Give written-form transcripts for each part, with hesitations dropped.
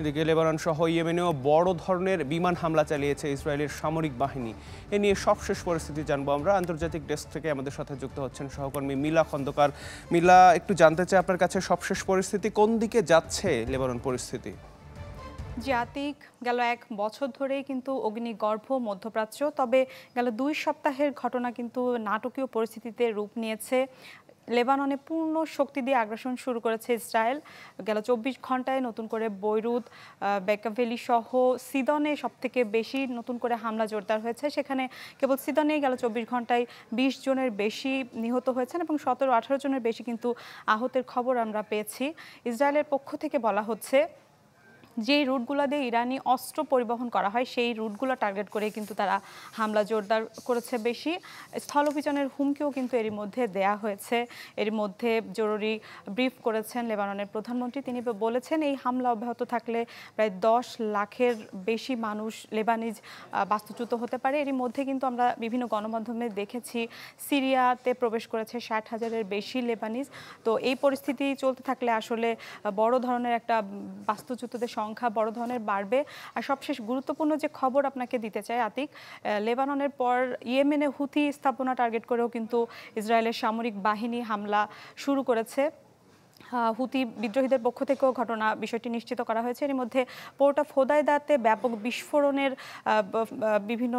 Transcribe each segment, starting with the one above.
এদিকে লেবানন সহ ইয়েমেনেও বড় ধরনের বিমান হামলা চালিয়েছে ইসরায়েলের সামরিক বাহিনী। এ নিয়ে সবশেষ পরিস্থিতি জানবো আমরা। আন্তর্জাতিক ডেস্ক থেকে আমাদের সাথে যুক্ত হচ্ছেন সহকর্মী মিলা খন্দকার। মিলা, একটু জানতে চাই আপনার কাছে সবশেষ পরিস্থিতি কোন দিকে যাচ্ছে লেবানন পরিস্থিতি? জাতিক গেল 1 বছর ধরেই কিন্তু অগ্নিগর্ভ মধ্যপ্রাচ্য, তবে গেল 2 সপ্তাহের ঘটনা কিন্তু নাটকীয় পরিস্থিতিতে রূপ নিয়েছে। লেবাননে পূর্ণ শক্তি দিয়ে আগ্রাসন শুরু করেছে ইসরায়েল। গেল 24 ঘন্টায় নতুন করে বৈরুত, বেকাভেলি সহ সিদনে সবথেকে বেশি নতুন করে হামলা জোরদার হয়েছে। সেখানে কেবল সিদনেই গেল 24 ঘন্টায় 20 জনের বেশি নিহত হয়েছেন এবং 17-18 জনের বেশি কিন্তু আহতের খবর আমরা পেয়েছি। ইসরায়েলের পক্ষ থেকে বলা হচ্ছে যেই রুটগুলো দিয়ে ইরানি অস্ত্র পরিবহন করা হয় সেই রুটগুলো টার্গেট করে কিন্তু তারা হামলা জোরদার করেছে বেশি। স্থল অভিযানের হুমকিও কিন্তু এরই মধ্যে দেয়া হয়েছে। এর মধ্যে জরুরি ব্রিফ করেছেন লেবাননের প্রধানমন্ত্রী। তিনি বলেছেন এই হামলা অব্যাহত থাকলে প্রায় 10 লাখের বেশি মানুষ লেবানিজ বাস্তুচ্যুত হতে পারে। এরই মধ্যে কিন্তু আমরা বিভিন্ন গণমাধ্যমে দেখেছি সিরিয়াতে প্রবেশ করেছে 60,000-এর বেশি লেবানিজ। তো এই পরিস্থিতি চলতে থাকলে আসলে বড় ধরনের একটা বাস্তুচ্যুতদের সংখ্যা বড় ধরনের বাড়বে। আর সবশেষ গুরুত্বপূর্ণ যে খবর আপনাকে দিতে চাই আতিক, লেবাননের পর ইয়েমেনে হুথি স্থাপনা টার্গেট করেও কিন্তু ইসরায়েলের সামরিক বাহিনী হামলা শুরু করেছে। হুথি বিদ্রোহীদের পক্ষ থেকেও বিষয়টি নিশ্চিত করা হয়েছে। এর মধ্যে পোর্ট অফ হোদাইদাতে ব্যাপক বিস্ফোরণের বিভিন্ন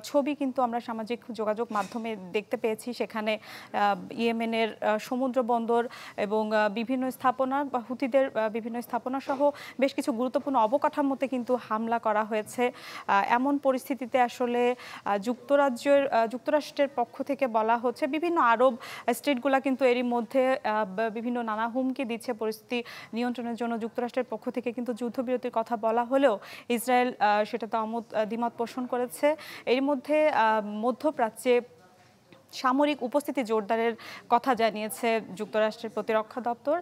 ছবি কিন্তু আমরা সামাজিক যোগাযোগ মাধ্যমে দেখতে পেয়েছি। সেখানে ইয়েমেনের সমুদ্র বন্দর এবং বিভিন্ন স্থাপনা বা হুথিদের বিভিন্ন স্থাপনা সহ বেশ কিছু গুরুত্বপূর্ণ অবকাঠামোতে কিন্তু হামলা করা হয়েছে। এমন পরিস্থিতিতে আসলে যুক্তরাষ্ট্রের পক্ষ থেকে বলা হচ্ছে বিভিন্ন আরব স্টেটগুলা কিন্তু এরই মধ্যে বিভিন্ন নানা হুমকি দিচ্ছে পরিস্থিতি নিয়ন্ত্রণের জন্য। যুক্তরাষ্ট্রের পক্ষ থেকে কিন্তু যুদ্ধবিরতির কথা বলা হলেও ইসরায়েল সেটাতে দ্বিমত পোষণ করেছে। এর মধ্যে মধ্যপ্রাচ্যে সামরিক উপস্থিতি জোরদারের কথা জানিয়েছে যুক্তরাষ্ট্রের প্রতিরক্ষা দপ্তর।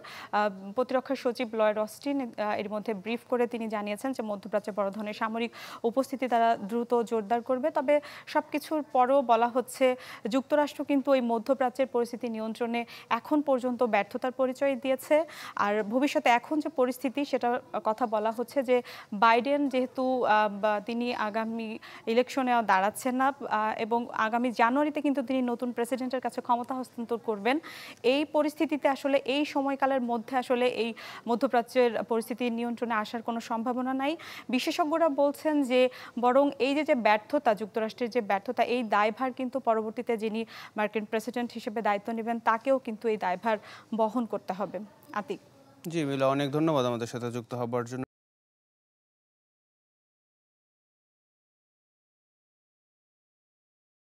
প্রতিরক্ষা সচিব লয়েড অস্টিন এর মধ্যে ব্রিফ করে তিনি জানিয়েছেন যে মধ্যপ্রাচ্যে বড় ধরনের সামরিক উপস্থিতি তারা দ্রুত জোরদার করবে। তবে সবকিছুর পরেও বলা হচ্ছে যুক্তরাষ্ট্র কিন্তু ওই মধ্যপ্রাচ্যের পরিস্থিতি নিয়ন্ত্রণে এখন পর্যন্ত ব্যর্থতার পরিচয় দিয়েছে। আর ভবিষ্যতে এখন যে পরিস্থিতি সেটার কথা বলা হচ্ছে যে বাইডেন যেহেতু তিনি আগামী ইলেকশনে দাঁড়াচ্ছেন না এবং আগামী জানুয়ারিতে কিন্তু তিনি নতুন প্রেসিডেন্টের কাছে ক্ষমতা হস্তান্তর করবেন। এই পরিস্থিতিতে আসলে এই সময়কালের মধ্যে আসলে এই মধ্যপ্রাচ্যের পরিস্থিতি নিয়ন্ত্রণে আসার কোনো সম্ভাবনা নাই। বিশেষজ্ঞরা বলছেন যে বরং এই যে ব্যর্থতা, যুক্তরাষ্ট্রের যে ব্যর্থতা, এই দায়ভার কিন্তু পরবর্তীতে যিনি মার্কিন প্রেসিডেন্ট হিসেবে দায়িত্ব নেবেন তাকেও কিন্তু এই দায়ভার বহন করতে হবে। আতিক। জি মিলা, অনেক ধন্যবাদ আমাদের সাথে যুক্ত হবার জন্য।